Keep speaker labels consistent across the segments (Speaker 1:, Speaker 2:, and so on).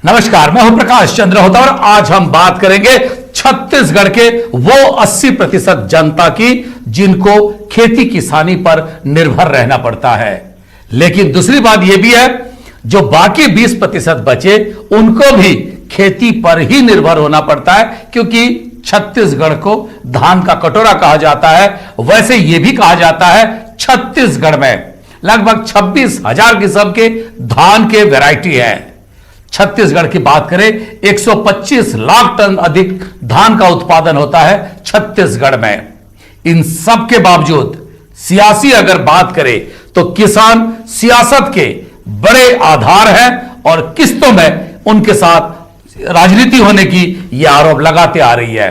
Speaker 1: नमस्कार, मैं हूं प्रकाश चंद्र होता और आज हम बात करेंगे छत्तीसगढ़ के वो 80% जनता की जिनको खेती किसानी पर निर्भर रहना पड़ता है। लेकिन दूसरी बात यह भी है, जो बाकी 20% बचे उनको भी खेती पर ही निर्भर होना पड़ता है, क्योंकि छत्तीसगढ़ को धान का कटोरा कहा जाता है। वैसे यह भी कहा जाता है छत्तीसगढ़ में लगभग 26,000 किस्म के धान के वैरायटी है। छत्तीसगढ़ की बात करें, 125 लाख टन अधिक धान का उत्पादन होता है छत्तीसगढ़ में। इन सब के बावजूद सियासी अगर बात करें तो किसान सियासत के बड़े आधार हैं और किस्तों में उनके साथ राजनीति होने की यह आरोप लगाते आ रही है।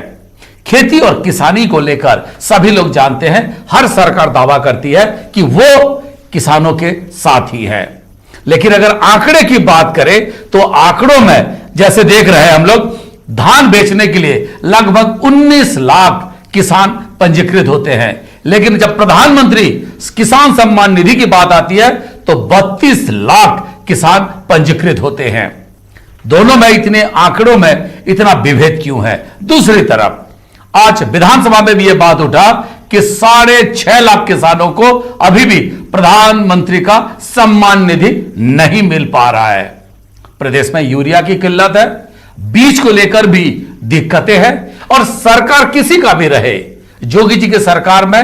Speaker 1: खेती और किसानी को लेकर सभी लोग जानते हैं, हर सरकार दावा करती है कि वो किसानों के साथ ही है। लेकिन अगर आंकड़े की बात करें तो आंकड़ों में जैसे देख रहे हैं हम लोग, धान बेचने के लिए लगभग 19 लाख किसान पंजीकृत होते हैं। लेकिन जब प्रधानमंत्री किसान सम्मान निधि की बात आती है तो 32 लाख किसान पंजीकृत होते हैं। दोनों में इतने आंकड़ों में इतना विभेद क्यों है? दूसरी तरफ आज विधानसभा में भी यह बात उठा कि 6.5 लाख किसानों को अभी भी प्रधानमंत्री का सम्मान निधि नहीं मिल पा रहा है। प्रदेश में यूरिया की किल्लत है, बीज को लेकर भी दिक्कतें हैं और सरकार किसी का भी रहे, जोगी जी की सरकार में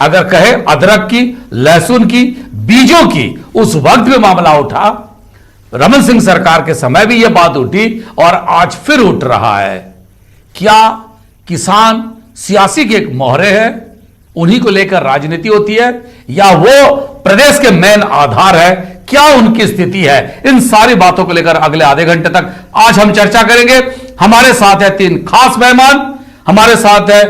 Speaker 1: अगर कहे अदरक की, लहसुन की, बीजों की, उस वक्त में मामला उठा। रमन सिंह सरकार के समय भी यह बात उठी और आज फिर उठ रहा है। क्या किसान सियासी के एक मोहरे हैं, उन्हीं को लेकर राजनीति होती है, या वो प्रदेश के मेन आधार है? क्या उनकी स्थिति है? इन सारी बातों को लेकर अगले आधे घंटे तक आज हम चर्चा करेंगे। हमारे साथ है 3 खास मेहमान। हमारे साथ है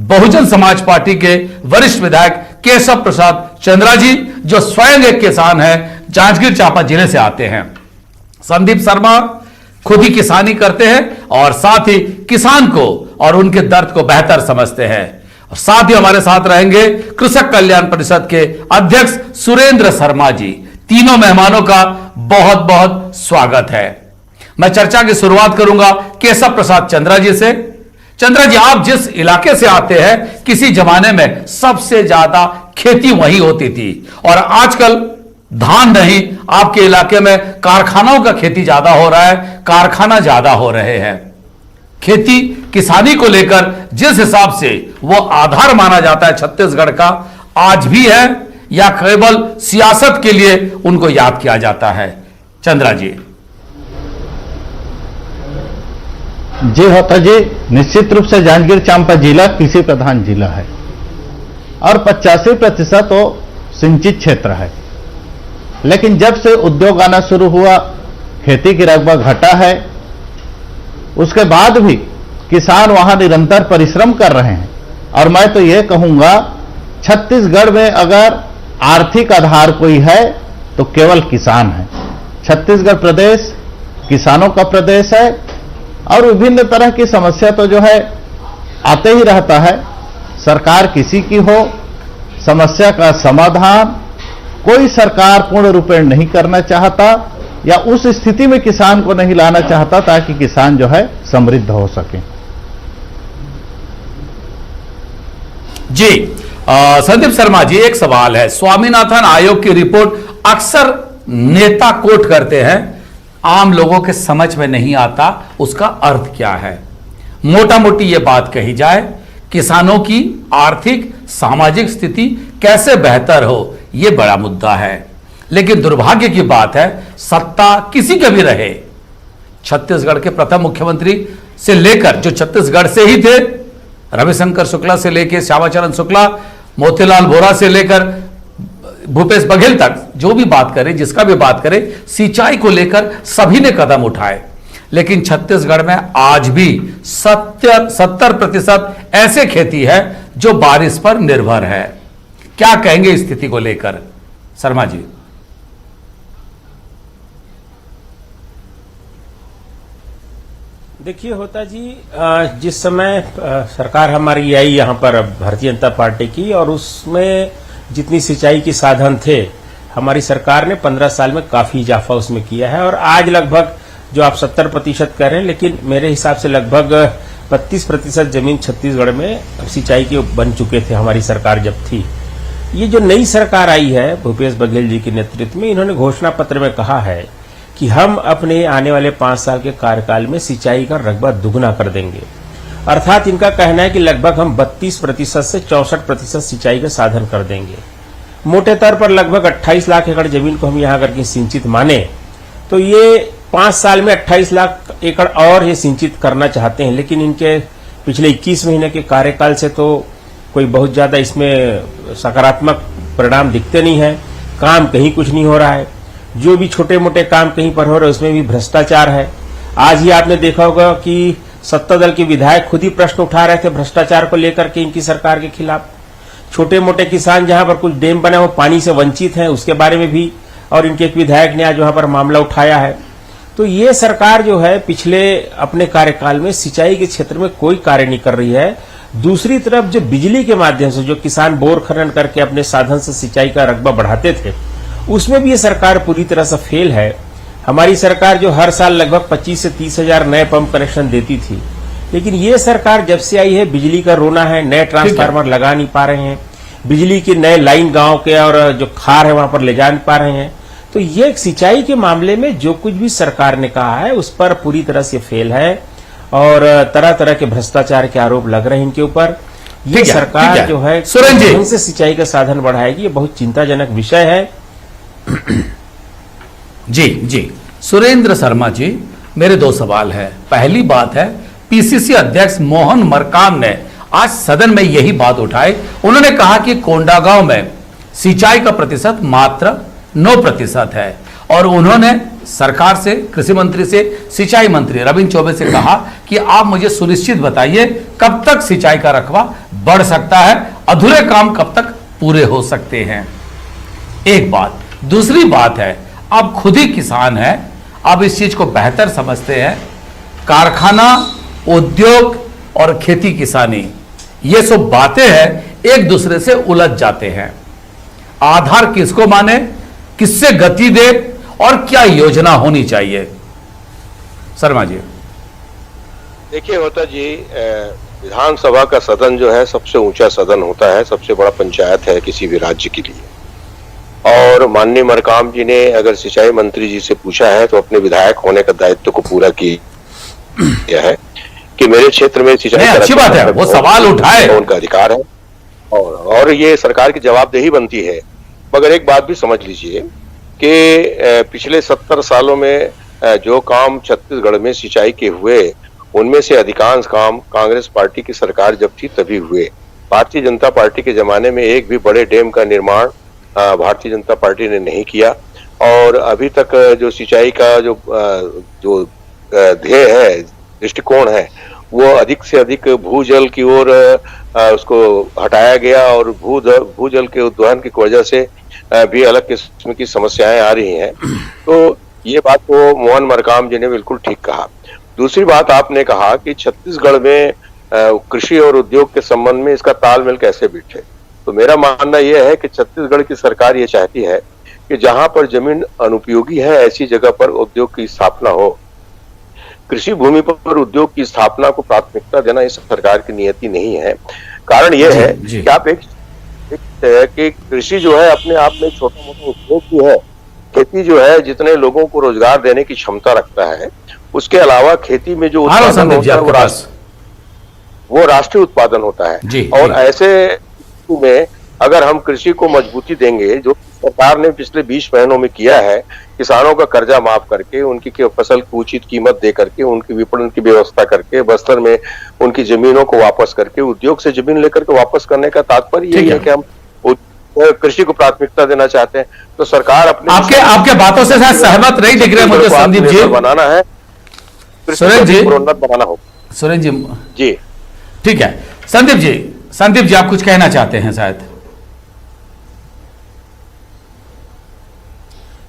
Speaker 1: बहुजन समाज पार्टी के वरिष्ठ विधायक केशव प्रसाद चंद्रा जी, जो स्वयं एक किसान है, जांजगीर चांपा जिले से आते हैं। संदीप शर्मा खुद ही किसानी करते हैं और साथ ही किसान को और उनके दर्द को बेहतर समझते हैं। और साथ ही हमारे साथ रहेंगे कृषक कल्याण परिषद के अध्यक्ष सुरेंद्र शर्मा जी। तीनों मेहमानों का बहुत बहुत स्वागत है। मैं चर्चा की शुरुआत करूंगा केशव प्रसाद चंद्रा जी से। चंद्रा जी, आप जिस इलाके से आते हैं, किसी जमाने में सबसे ज्यादा खेती वहीं होती थी और आजकल धान नहीं, आपके इलाके में कारखानाओं का खेती ज्यादा हो रहा है, कारखाना ज्यादा हो रहे हैं। खेती किसानी को लेकर जिस हिसाब से वो आधार माना जाता है छत्तीसगढ़ का, आज भी है या केवल सियासत के लिए उनको याद किया जाता है? चंद्रा जी।
Speaker 2: जी होता जी, निश्चित रूप से जांजगीर चांपा जिला कृषि प्रधान जिला है और 85% तो सिंचित क्षेत्र है। लेकिन जब से उद्योग आना शुरू हुआ, खेती की रकबा घटा है। उसके बाद भी किसान वहां निरंतर परिश्रम कर रहे हैं और मैं तो यह कहूंगा, छत्तीसगढ़ में अगर आर्थिक आधार कोई है तो केवल किसान है। छत्तीसगढ़ प्रदेश किसानों का प्रदेश है और विभिन्न तरह की समस्या तो जो है आते ही रहता है। सरकार किसी की हो, समस्या का समाधान कोई सरकार पूर्ण रूपेण नहीं करना चाहता या उस स्थिति में किसान को नहीं लाना चाहता ताकि किसान जो है समृद्ध हो सके।
Speaker 1: जी संदीप शर्मा जी, एक सवाल है। स्वामीनाथन आयोग की रिपोर्ट अक्सर नेता कोट करते हैं, आम लोगों के समझ में नहीं आता उसका अर्थ क्या है। मोटा मोटी यह बात कही जाए, किसानों की आर्थिक सामाजिक स्थिति कैसे बेहतर हो, यह बड़ा मुद्दा है। लेकिन दुर्भाग्य की बात है, सत्ता किसी का भी रहे, छत्तीसगढ़ के प्रथम मुख्यमंत्री से लेकर जो छत्तीसगढ़ से ही थे, रविशंकर शुक्ला से लेकर श्यामाचरण शुक्ला, मोतीलाल वोरा से लेकर भूपेश बघेल तक, जो भी बात करें, जिसका भी बात करें, सिंचाई को लेकर सभी ने कदम उठाए। लेकिन छत्तीसगढ़ में आज भी 70% ऐसे खेती है जो बारिश पर निर्भर है। क्या कहेंगे इस स्थिति को लेकर शर्मा जी?
Speaker 3: देखिए होता जी, जिस समय सरकार हमारी आई यहाँ पर भारतीय जनता पार्टी की, और उसमें जितनी सिंचाई के साधन थे, हमारी सरकार ने 15 साल में काफी इजाफा उसमें किया है और आज लगभग जो आप 70% कह रहे हैं, लेकिन मेरे हिसाब से लगभग 32% जमीन छत्तीसगढ़ में सिंचाई के बन चुके थे हमारी सरकार जब थी। ये जो नई सरकार आई है भूपेश बघेल जी के नेतृत्व में, इन्होंने घोषणा पत्र में कहा है कि हम अपने आने वाले 5 साल के कार्यकाल में सिंचाई का रकबा दुगना कर देंगे। अर्थात इनका कहना है कि लगभग हम 32% से 64% सिंचाई के साधन कर देंगे। मोटे तौर पर लगभग 28 लाख एकड़ जमीन को हम यहाँ अगर की सिंचित माने तो ये 5 साल में 28 लाख एकड़ और ये सिंचित करना चाहते हैं। लेकिन इनके पिछले 21 महीने के कार्यकाल से तो कोई बहुत ज्यादा इसमें सकारात्मक परिणाम दिखते नहीं है। काम कहीं कुछ नहीं हो रहा है, जो भी छोटे मोटे काम कहीं पर हो रहे उसमें भी भ्रष्टाचार है। आज ही आपने देखा होगा कि सत्ता दल के विधायक खुद ही प्रश्न उठा रहे थे भ्रष्टाचार को लेकर के इनकी सरकार के खिलाफ। छोटे मोटे किसान जहां पर कुछ डैम बने वो पानी से वंचित हैं, उसके बारे में भी और इनके एक विधायक ने आज वहां पर मामला उठाया है। तो ये सरकार जो है पिछले अपने कार्यकाल में सिंचाई के क्षेत्र में कोई कार्य नहीं कर रही है। दूसरी तरफ जो बिजली के माध्यम से जो किसान बोर खनन करके अपने साधन से सिंचाई का रकबा बढ़ाते थे, उसमें भी ये सरकार पूरी तरह से फेल है। हमारी सरकार जो हर साल लगभग 25 से 30 हजार नए पंप कनेक्शन देती थी, लेकिन ये सरकार जब से आई है बिजली का रोना है। नए ट्रांसफार्मर लगा नहीं पा रहे हैं, बिजली की नए लाइन गांव के और जो खार है वहां पर ले जा नहीं पा रहे हैं। तो ये सिंचाई के मामले में जो कुछ भी सरकार ने कहा है उस पर पूरी तरह से फेल है और तरह तरह के भ्रष्टाचार के आरोप लग रहे हैं इनके ऊपर। ये सरकार जो है ढंग से सिंचाई का साधन बढ़ाएगी, ये बहुत चिंताजनक विषय है।
Speaker 1: जी सुरेंद्र शर्मा जी, मेरे 2 सवाल है। पहली बात है, पीसीसी अध्यक्ष मोहन मरकाम ने आज सदन में यही बात उठाई। उन्होंने कहा कि कोंडागांव में सिंचाई का प्रतिशत मात्र 9% है और उन्होंने सरकार से, कृषि मंत्री से, सिंचाई मंत्री रविंद्र चौबे से कहा कि आप मुझे सुनिश्चित बताइए कब तक सिंचाई का रकबा बढ़ सकता है, अधूरे काम कब तक पूरे हो सकते हैं। एक बात। दूसरी बात है, आप खुद ही किसान हैं, आप इस चीज को बेहतर समझते हैं। कारखाना, उद्योग और खेती किसानी, ये सब बातें हैं एक दूसरे से उलझ जाते हैं। आधार किसको माने, किससे गति दे और क्या योजना होनी चाहिए? शर्मा जी।
Speaker 4: देखिए होता जी, विधानसभा का सदन जो है सबसे ऊंचा सदन होता है, सबसे बड़ा पंचायत है किसी भी राज्य के लिए। और माननीय मरकाम जी ने अगर सिंचाई मंत्री जी से पूछा है तो अपने विधायक होने का दायित्व को पूरा किया है कि मेरे क्षेत्र में सिंचाई।
Speaker 1: अच्छी बात है, वो सवाल उठाए,
Speaker 4: उनका अधिकार है और ये सरकार की जवाबदेही बनती है। मगर एक बात भी समझ लीजिए कि पिछले 70 सालों में जो काम छत्तीसगढ़ में सिंचाई के हुए उनमें से अधिकांश काम कांग्रेस पार्टी की सरकार जब थी तभी हुए। भारतीय जनता पार्टी के जमाने में एक भी बड़े डैम का निर्माण भारतीय जनता पार्टी ने नहीं किया और अभी तक जो सिंचाई का जो ध्येय है, दृष्टिकोण है, वो अधिक से अधिक भूजल की ओर उसको हटाया गया और भूजल के उद्वहन की वजह से भी अलग किस्म की समस्याएं आ रही हैं। तो ये बात तो मोहन मरकाम जी ने बिल्कुल ठीक कहा। दूसरी बात आपने कहा कि छत्तीसगढ़ में कृषि और उद्योग के संबंध में इसका तालमेल कैसे बिठे। तो मेरा मानना यह है कि छत्तीसगढ़ की सरकार ये चाहती है कि जहां पर जमीन अनुपयोगी है ऐसी जगह पर उद्योग की स्थापना हो। कृषि भूमि पर उद्योग की स्थापना को प्राथमिकता देना इस सरकार की नियति नहीं है। कारण यह है कि आप एक कि कृषि जो है अपने आप में छोटा मोटा उद्योग भी है। खेती जो है जितने लोगों को रोजगार देने की क्षमता रखता है, उसके अलावा खेती में जो उत्पादन होता है वो राष्ट्रीय उत्पादन होता है। और ऐसे में अगर हम कृषि को मजबूती देंगे, जो सरकार ने पिछले 20 महीनों में किया है, किसानों का कर्जा माफ करके, उनकी फसल की उचित कीमत दे करके, उनकी विपणन की व्यवस्था करके, बस्तर में उनकी जमीनों को वापस करके, उद्योग से जमीन लेकर के वापस करने का तात्पर्य यही है कि हम कृषि को प्राथमिकता देना चाहते हैं। तो सरकार अपने
Speaker 1: आपके बातों से शायद सहमत नहीं दिख रहे मुझे संदीप जी।
Speaker 4: बनाना है,
Speaker 1: सुरेंद्र जी,
Speaker 4: उन्नत बनाना होगा।
Speaker 1: सुरेंद्र
Speaker 4: जी
Speaker 1: ठीक है। संदीप जी आप कुछ कहना चाहते हैं शायद?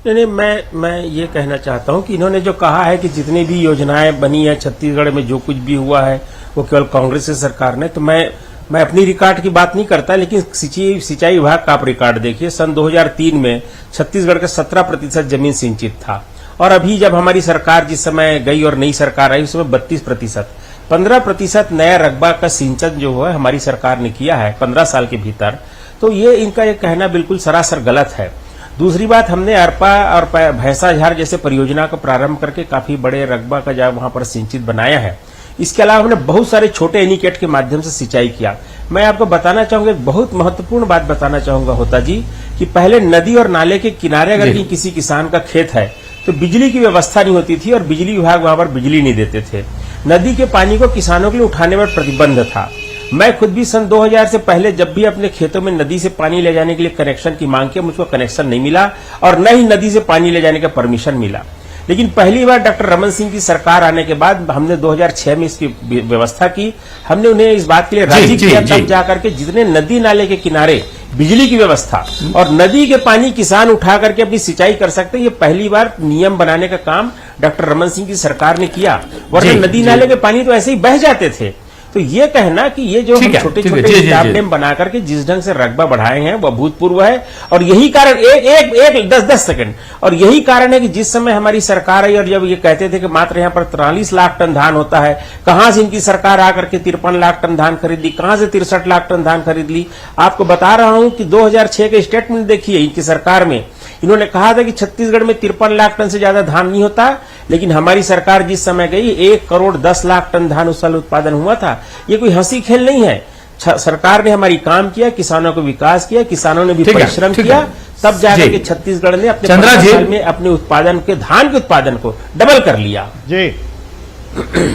Speaker 3: नहीं, मैं ये कहना चाहता हूं कि इन्होंने जो कहा है कि जितनी भी योजनाएं बनी है छत्तीसगढ़ में, जो कुछ भी हुआ है वो केवल कांग्रेस की सरकार ने, तो मैं अपनी रिकॉर्ड की बात नहीं करता, लेकिन सिंचाई विभाग का आप रिकॉर्ड देखिए। सन 2003 में छत्तीसगढ़ का 17% जमीन सिंचित था और अभी जब हमारी सरकार जिस समय गई और नई सरकार आई उस समय 32%, 15% नया रकबा का सिंचन जो है हमारी सरकार ने किया है 15 साल के भीतर, तो ये इनका ये कहना बिल्कुल सरासर गलत है। दूसरी बात, हमने अरपा और भैंसाझार जैसे परियोजना को प्रारंभ करके काफी बड़े रकबा का जब वहां पर सिंचित बनाया है। इसके अलावा हमने बहुत सारे छोटे एनीकट के माध्यम से सिंचाई किया। मैं आपको बताना चाहूंगा, एक बहुत महत्वपूर्ण बात बताना चाहूंगा होता जी, कि पहले नदी और नाले के किनारे अगर किसी किसान का खेत है तो बिजली की व्यवस्था नहीं होती थी और बिजली विभाग वहां पर बिजली नहीं देते थे। नदी के पानी को किसानों के लिए उठाने पर प्रतिबंध था। मैं खुद भी सन 2000 से पहले जब भी अपने खेतों में नदी से पानी ले जाने के लिए कनेक्शन की मांग की, मुझको कनेक्शन नहीं मिला और न ही नदी से पानी ले जाने का परमिशन मिला। लेकिन पहली बार डॉक्टर रमन सिंह की सरकार आने के बाद हमने 2006 में इसकी व्यवस्था की। हमने उन्हें इस बात के लिए राजी किया, तब जाकर के जितने नदी नाले के किनारे बिजली की व्यवस्था और नदी के पानी किसान उठा करके अपनी सिंचाई कर सकते हैं, ये पहली बार नियम बनाने का काम डॉक्टर रमन सिंह की सरकार ने किया। वरना नदी नाले के पानी तो ऐसे ही बह जाते थे। तो ये कहना कि ये जो हम छोटे छोटे स्टैप डैम बना करके जिस ढंग से रकबा बढ़ाए हैं वह भूतपूर्व है। और यही कारण एक 10 सेकंड, और यही कारण है कि जिस समय हमारी सरकार आई और जब ये कहते थे कि मात्र यहाँ पर 43 लाख टन धान होता है, कहां से इनकी सरकार आकर के 53 लाख टन धान खरीद ली, कहां से 63 लाख टन धान खरीद ली। आपको बता रहा हूं कि 2006 के स्टेटमेंट देखिए इनकी सरकार में, इन्होंने कहा था कि छत्तीसगढ़ में 53 लाख टन से ज्यादा धान नहीं होता, लेकिन हमारी सरकार जिस समय गई 1 करोड़ 10 लाख टन धान उस साल उत्पादन हुआ था। ये कोई हंसी खेल नहीं है। सरकार ने हमारी काम किया, किसानों को विकास किया, किसानों ने भी परिश्रम किया, तब जाकर के छत्तीसगढ़ ने अपने 15 साल में अपने उत्पादन के धान के उत्पादन को डबल कर लिया।
Speaker 2: जी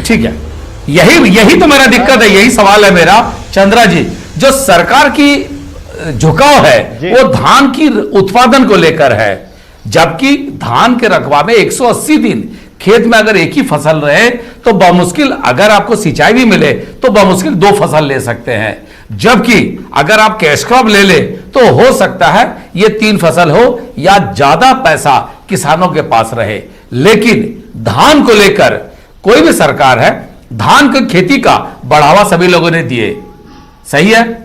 Speaker 1: ठीक है, यही तो मेरा दिक्कत है, यही सवाल है मेरा चंद्रा जी। जो सरकार की झुकाव है वो धान की उत्पादन को लेकर है, जबकि धान के रकबा में 180 दिन खेत में अगर एक ही फसल रहे तो बमुश्किल, अगर आपको सिंचाई भी मिले तो बमुश्किल 2 फसल ले सकते हैं, जबकि अगर आप कैश क्रॉप ले ले तो हो सकता है ये 3 फसल हो या ज्यादा पैसा किसानों के पास रहे। लेकिन धान को लेकर कोई भी सरकार है, धान की खेती का बढ़ावा सभी लोगों ने दिए, सही है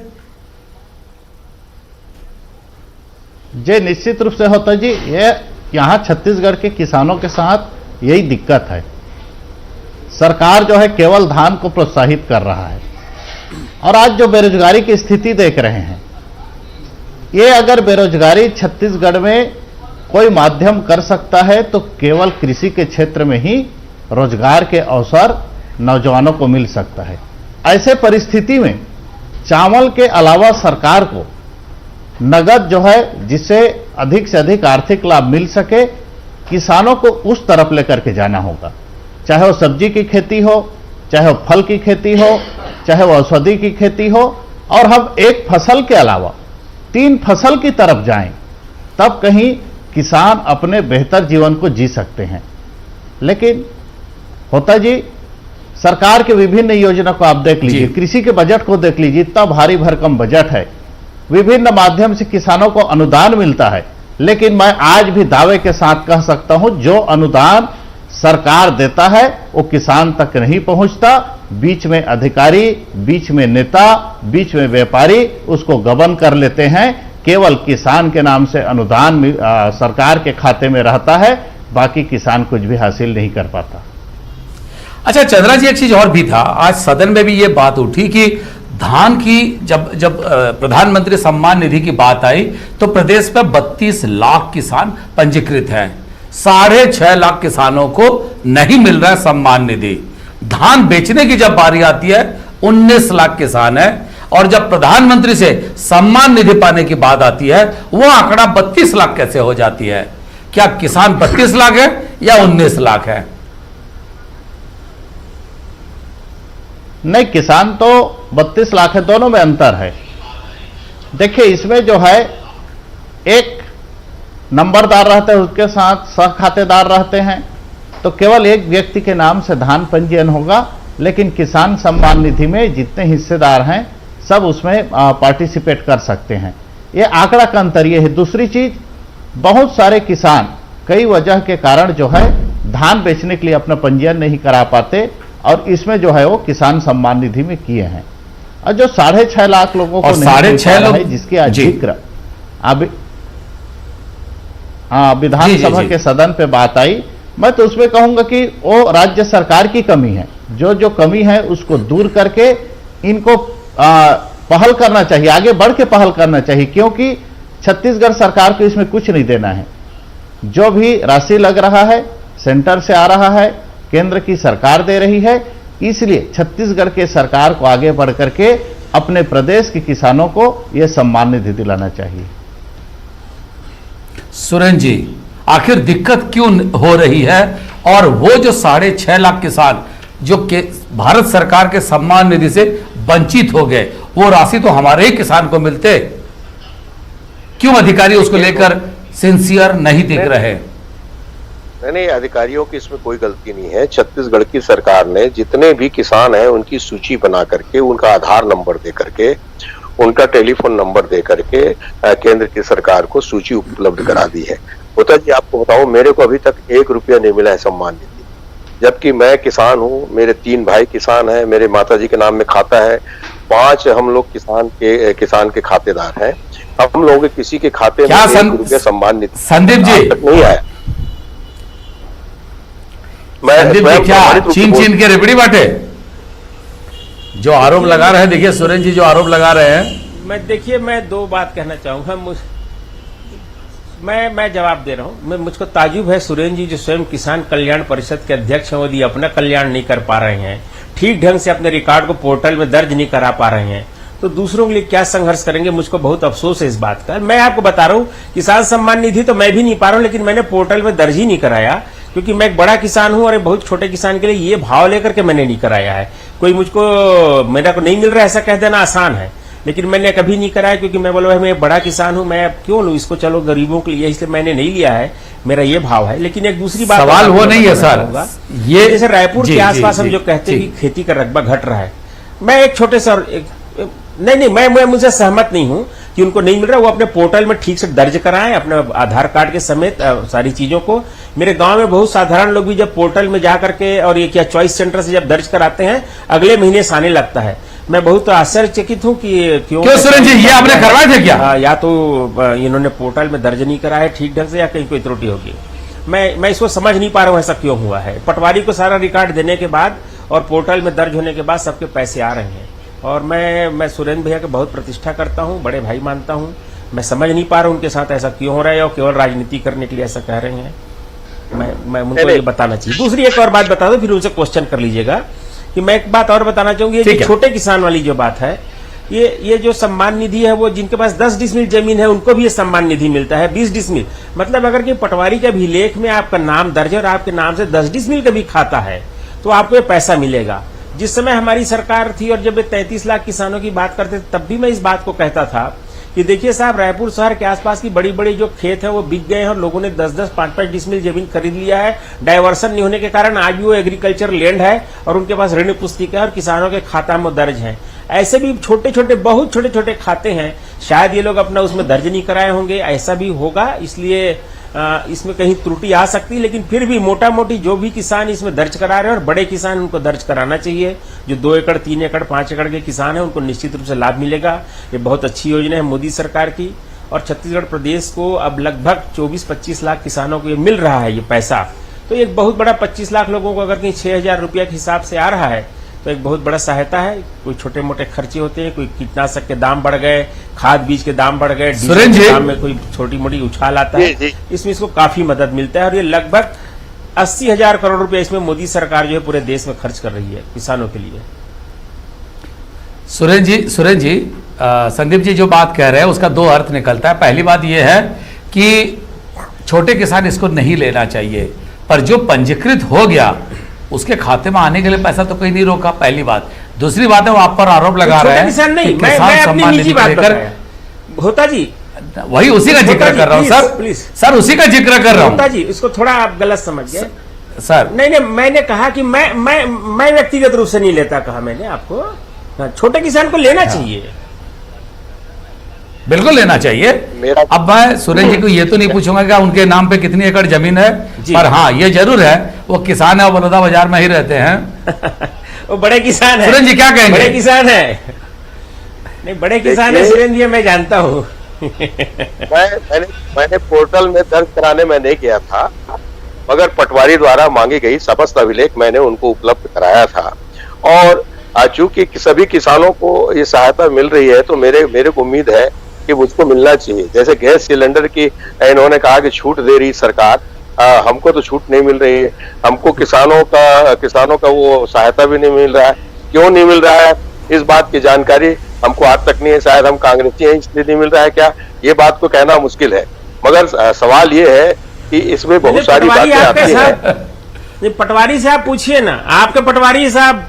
Speaker 2: जी, निश्चित रूप से होता जी। ये यहां छत्तीसगढ़ के किसानों के साथ यही दिक्कत है। सरकार जो है केवल धान को प्रोत्साहित कर रहा है, और आज जो बेरोजगारी की स्थिति देख रहे हैं, ये अगर बेरोजगारी छत्तीसगढ़ में कोई माध्यम कर सकता है तो केवल कृषि के क्षेत्र में ही रोजगार के अवसर नौजवानों को मिल सकता है। ऐसे परिस्थिति में चावल के अलावा सरकार को नगद जो है जिससे अधिक से अधिक आर्थिक लाभ मिल सके, किसानों को उस तरफ लेकर के जाना होगा। चाहे वो सब्जी की खेती हो, चाहे वो फल की खेती हो, चाहे वो औषधि की खेती हो, और हम एक फसल के अलावा 3 फसल की तरफ जाएं, तब कहीं किसान अपने बेहतर जीवन को जी सकते हैं। लेकिन होता जी, सरकार के विभिन्न योजना को आप देख लीजिए, कृषि के बजट को देख लीजिए, इतना भारी भरकम बजट है, विभिन्न माध्यम से किसानों को अनुदान मिलता है, लेकिन मैं आज भी दावे के साथ कह सकता हूं जो अनुदान सरकार देता है वो किसान तक नहीं पहुंचता। बीच में अधिकारी, बीच में नेता, बीच में व्यापारी उसको गबन कर लेते हैं। केवल किसान के नाम से अनुदान सरकार के खाते में रहता है, बाकी किसान कुछ भी हासिल नहीं कर पाता।
Speaker 1: अच्छा चंद्रा जी, एक चीज और भी था, आज सदन में भी ये बात उठी कि धान की जब प्रधानमंत्री सम्मान निधि की बात आई तो प्रदेश में 32 लाख किसान पंजीकृत हैं, 6.5 लाख किसानों को नहीं मिल रहा है सम्मान निधि। धान बेचने की जब बारी आती है 19 लाख किसान है, और जब प्रधानमंत्री से सम्मान निधि पाने की बात आती है वो आंकड़ा 32 लाख कैसे हो जाती है? क्या किसान 32 लाख है या 19 लाख है?
Speaker 2: नहीं, किसान तो 32 लाख है, दोनों में अंतर है। देखिए, इसमें जो है एक नंबरदार रहते हैं, उसके साथ सह खातेदार रहते हैं, तो केवल एक व्यक्ति के नाम से धान पंजीयन होगा। लेकिन किसान सम्मान निधि में जितने हिस्सेदार हैं सब उसमें पार्टिसिपेट कर सकते हैं। ये आंकड़ा का अंतर ये है। दूसरी चीज, बहुत सारे किसान कई वजह के कारण जो है धान बेचने के लिए अपना पंजीयन नहीं करा पाते, और इसमें जो है वो किसान सम्मान निधि में किए हैं। और जो 6.5 लाख लोगों को
Speaker 1: 6.5 लोग
Speaker 2: जिसकी आज जिक्र विधानसभा के सदन पे बात आई, मैं तो उसमें कहूंगा कि वो राज्य सरकार की कमी है। जो जो कमी है उसको दूर करके इनको पहल करना चाहिए, आगे बढ़ के पहल करना चाहिए, क्योंकि छत्तीसगढ़ सरकार को इसमें कुछ नहीं देना है। जो भी राशि लग रहा है सेंटर से आ रहा है, केंद्र की सरकार दे रही है, इसलिए छत्तीसगढ़ के सरकार को आगे बढ़ करके अपने प्रदेश के किसानों को यह सम्मान निधि दिलाना चाहिए।
Speaker 1: सुरेंद्र जी, आखिर दिक्कत क्यों हो रही है? और वो जो 6.5 लाख किसान जो भारत सरकार के सम्मान निधि से वंचित हो गए, वो राशि तो हमारे ही किसान को मिलते, क्यों अधिकारी उसको लेकर सिंसियर नहीं दिख रहे?
Speaker 4: नहीं, अधिकारियों की इसमें कोई गलती नहीं है। छत्तीसगढ़ की सरकार ने जितने भी किसान हैं उनकी सूची बना करके, उनका आधार नंबर दे करके, उनका टेलीफोन नंबर दे करके केंद्र की सरकार को सूची उपलब्ध करा दी है। होता जी, आपको बताऊं, मेरे को अभी तक 1 रुपया नहीं मिला है सम्मान निधि, जबकि मैं किसान हूं, मेरे 3 भाई किसान हैं, मेरे माताजी के नाम में खाता है, 5 हम लोग किसान के खातेदार हैं। हम लोगों के किसी के खाते में 1 रुपया सम्मान निधि
Speaker 1: संदीप जी
Speaker 4: नहीं आया।
Speaker 1: संदीप जी क्या चीन के रेपड़ी बांटे? जो आरोप लगा रहे हैं, देखिए सुरेंद्र जी जो आरोप लगा रहे हैं,
Speaker 3: देखिए मैं 2 बात कहना चाहूंगा। मैं जवाब दे रहा हूं। मुझको ताजुब है, सुरेंद्र जी जो स्वयं किसान कल्याण परिषद के अध्यक्ष हैं, यदि अपना कल्याण नहीं कर पा रहे हैं, ठीक ढंग से अपने रिकॉर्ड को पोर्टल में दर्ज नहीं करा पा रहे हैं, तो दूसरों के लिए क्या संघर्ष करेंगे? मुझको बहुत अफसोस है इस बात का। मैं आपको बता रहा हूं, किसान सम्मान निधि तो मैं भी नहीं पा रहा हूं, लेकिन मैंने पोर्टल में दर्ज ही नहीं कराया, क्योंकि मैं एक बड़ा किसान हूं और एक बहुत छोटे किसान के लिए ये भाव लेकर के मैंने नहीं कराया है। कोई मेरा को नहीं मिल रहा है ऐसा कह देना आसान है, लेकिन मैंने कभी नहीं कराया, क्योंकि मैं बोला मैं बड़ा किसान हूं, मैं क्यों लूं इसको, चलो गरीबों के लिए, इसलिए मैंने नहीं लिया है। मेरा ये भाव है। लेकिन एक दूसरी बात,
Speaker 1: सवाल वो नहीं है सर,
Speaker 3: ये जैसे रायपुर के आसपास हम जो कहते हैं कि खेती का रकबा घट रहा है, मैं एक छोटे से नहीं, मैं मुझसे सहमत नहीं हूं कि उनको नहीं मिल रहा। वो अपने पोर्टल में ठीक से दर्ज कराएं अपने आधार कार्ड के समेत सारी चीजों को। मेरे गांव में बहुत साधारण लोग भी जब पोर्टल में जा करके और ये क्या चॉइस सेंटर से जब दर्ज कराते हैं, अगले महीने से आने लगता है। मैं बहुत आश्चर्यचकित हूं कि क्यों सुरेंद्र जी ये आपने करवाए थे क्या? या तो इन्होंने पोर्टल में दर्ज नहीं कराया ठीक ढंग से, या कहीं कोई त्रुटि होगी। मैं इसको समझ नहीं पा रहा हूं ऐसा क्यों हुआ है। पटवारी को सारा रिकॉर्ड देने के बाद और पोर्टल में दर्ज होने के बाद सबके पैसे आ रहे हैं। और मैं सुरेंद्र भैया की बहुत प्रतिष्ठा करता हूं, बड़े भाई मानता हूं। मैं समझ नहीं पा रहा हूं उनके साथ ऐसा क्यों हो रहा है, और केवल राजनीति करने के लिए ऐसा कह रहे हैं। मैं उनको ये बताना चाहिए। दूसरी एक और बात बता दो, फिर उनसे क्वेश्चन कर लीजिएगा कि मैं एक बात और बताना चाहूंगी। ये छोटे किसान वाली जो बात है, ये जो सम्मान निधि है, वो जिनके पास 10 डिसमिल जमीन है उनको भी ये सम्मान निधि मिलता है। 20 डिसमिल मतलब अगर कि पटवारी के अभिलेख में आपका नाम दर्ज है और आपके नाम से 10 डिसमिल का भी खाता है, तो आपको ये पैसा मिलेगा। जिस समय हमारी सरकार थी और जब 33 लाख किसानों की बात करते थे, तब भी मैं इस बात को कहता था कि देखिए साहब, रायपुर शहर के आसपास की बड़ी बड़ी जो खेत है वो बिक गए हैं और लोगों ने 10-10, 5-5 डिसमिल जमीन खरीद लिया है। डायवर्सन नहीं होने के कारण आज भी वो एग्रीकल्चर लैंड है और उनके पास ऋण पुस्तिका है और किसानों के खाता में दर्ज है। ऐसे भी छोटे छोटे, बहुत छोटे छोटे खाते हैं, शायद ये लोग अपना उसमें दर्ज नहीं कराए होंगे, ऐसा भी होगा। इसलिए इसमें कहीं त्रुटि आ सकती है, लेकिन फिर भी मोटा मोटी जो भी किसान इसमें दर्ज करा रहे हैं, और बड़े किसान उनको दर्ज कराना चाहिए। जो 2 एकड़, 3 एकड़, 5 एकड़ के किसान हैं उनको निश्चित रूप से लाभ मिलेगा। ये बहुत अच्छी योजना है मोदी सरकार की, और छत्तीसगढ़ प्रदेश को अब लगभग 24-25 लाख किसानों को ये मिल रहा है ये पैसा। तो एक बहुत बड़ा 25 लाख लोगों को अगर कहीं 6,000 रुपया के हिसाब से आ रहा है तो एक बहुत बड़ा सहायता है। कोई छोटे मोटे खर्चे होते हैं, कोई कीटनाशक के दाम बढ़ गए, खाद बीज के दाम बढ़ गए, डीजल के दाम में कोई छोटी मोटी उछाल आता है, इसमें इसको काफी मदद मिलता है। और ये लगभग 80,000 करोड़ रुपए इसमें मोदी सरकार जो है पूरे देश में खर्च कर रही है किसानों के लिए।
Speaker 1: सुरेंद्र जी, संदीप जी जो बात कह रहे हैं उसका 2 अर्थ निकलता है। पहली बात यह है कि छोटे किसान इसको नहीं लेना चाहिए, पर जो पंजीकृत हो गया उसके खाते में आने के लिए पैसा तो कोई नहीं रोका, पहली बात। दूसरी बात है वो आप पर आरोप लगा रहे हैं
Speaker 3: किसान नहीं, मैं अपनी निजी बात कर रहा हूं। होता जी,
Speaker 1: वही उसी का जिक्र कर रहा हूं सर, प्लीज सर, उसी का जिक्र कर रहा हूं।
Speaker 3: होता जी, इसको थोड़ा आप गलत समझ गए
Speaker 1: सर।
Speaker 3: नहीं, मैंने कहा कि मैं व्यक्तिगत रूप से नहीं लेता, कहा मैंने आपको। छोटे किसान को लेना चाहिए,
Speaker 1: बिल्कुल लेना चाहिए। अब मैं सुरेंद्र जी को ये तो नहीं पूछूंगा कि उनके नाम पे कितनी एकड़ जमीन है, पर हाँ ये जरूर है वो किसान है और बड़ौदा बाजार में ही रहते हैं।
Speaker 3: वो बड़े किसान है।
Speaker 1: सुरेंद्र जी क्या कहेंगे?
Speaker 3: बड़े किसान है, नहीं बड़े किसान है सुरेंद्र जी, मैं जानता हूँ।
Speaker 4: मैंने पोर्टल में दर्ज कराने में नहीं गया था, मगर पटवारी द्वारा मांगी गई समस्त अभिलेख मैंने उनको उपलब्ध कराया था। और चूंकि सभी किसानों को ये सहायता मिल रही है तो मेरे को उम्मीद है कि मुझको मिलना चाहिए। जैसे गैस सिलेंडर की इन्होंने कहा कि छूट दे रही सरकार, हमको तो छूट नहीं मिल रही है। हमको किसानों का वो सहायता भी नहीं मिल रहा है। क्यों नहीं मिल रहा है इस बात की जानकारी हमको आज तक नहीं है। शायद हम कांग्रेसी हैं इसलिए नहीं मिल रहा है क्या, ये बात को कहना मुश्किल है। मगर सवाल ये है कि इसमें बहुत सारी बातें आती हैं।
Speaker 3: पटवारी से आप पूछिए ना, आपके पटवारी साहब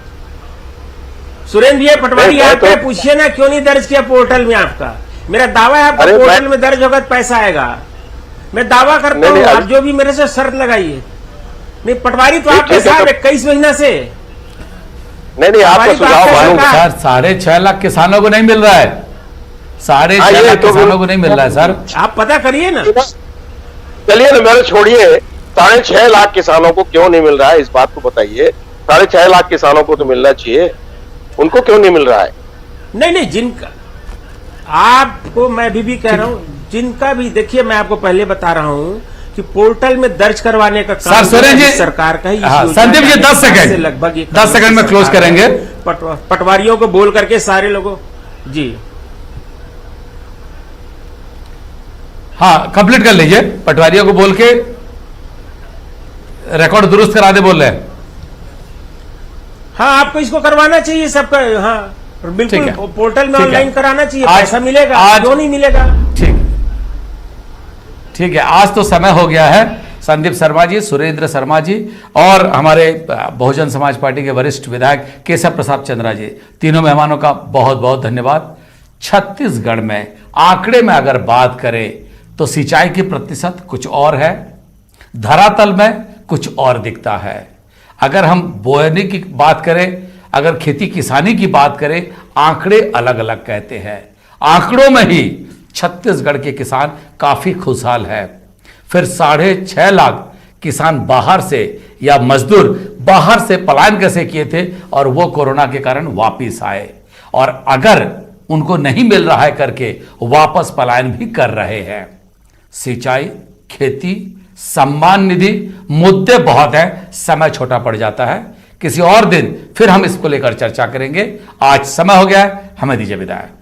Speaker 3: सुरेंद्र भैया पटवारी आपके पूछिए ना क्यों नहीं दर्ज किया पोर्टल में आपका। मेरा दावा है आपका पोर्टल में दर्ज होगा तो पैसा आएगा। मैं दावा करता हूँ, आप जो भी मेरे से शर्त लगाइए। नहीं पटवारी तो आपके साहब 21 महीना से
Speaker 4: नहीं आपका सुझाव
Speaker 1: सर 6.5 लाख किसानों को नहीं मिल रहा है। 6.5 लाख किसानों को नहीं मिल रहा है सर,
Speaker 3: आप पता करिए ना।
Speaker 4: चलिए ना, मेरे छोड़िए 6.5 लाख किसानों को क्यों नहीं मिल रहा है इस बात को बताइए। 6.5 लाख किसानों को तो मिलना चाहिए, उनको क्यों नहीं मिल रहा है?
Speaker 3: नहीं जिनका आपको मैं भी कह रहा हूँ, जिनका भी देखिए मैं आपको पहले बता रहा हूँ कि पोर्टल में दर्ज करवाने का काम सरकार का ही।
Speaker 1: संदीप जी 10 सेकंड
Speaker 3: लगभग
Speaker 1: 10 सेकंड में क्लोज करेंगे।
Speaker 3: पटवारियों को बोल करके सारे लोगों जी
Speaker 1: हाँ कंप्लीट कर लीजिए। पटवारियों को बोल के रिकॉर्ड दुरुस्त करा दे बोल रहे हैं।
Speaker 3: हाँ आपको इसको करवाना चाहिए सबका। हाँ बिल्कुल पोर्टल में ऑनलाइन कराना चाहिए, पैसा मिलेगा। आज क्यों नहीं मिलेगा?
Speaker 1: ठीक है। आज तो समय हो गया है। संदीप शर्मा जी, सुरेंद्र शर्मा जी और हमारे बहुजन समाज पार्टी के वरिष्ठ विधायक केशव प्रसाद चंद्रा जी, तीनों मेहमानों का बहुत बहुत धन्यवाद। छत्तीसगढ़ में आंकड़े में अगर बात करें तो सिंचाई की प्रतिशत कुछ और है, धरातल में कुछ और दिखता है। अगर हम बोने की बात करें, अगर खेती किसानी की बात करें, आंकड़े अलग अलग कहते हैं। आंकड़ों में ही छत्तीसगढ़ के किसान काफी खुशहाल है। फिर 6.5 लाख किसान बाहर से या मजदूर बाहर से पलायन कैसे किए थे और वो कोरोना के कारण वापिस आए, और अगर उनको नहीं मिल रहा है करके वापस पलायन भी कर रहे हैं। सिंचाई, खेती, सम्मान निधि मुद्दे बहुत हैं, समय छोटा पड़ जाता है। किसी और दिन फिर हम इसको लेकर चर्चा करेंगे। आज समय हो गया है, हमें दीजिए विदाई।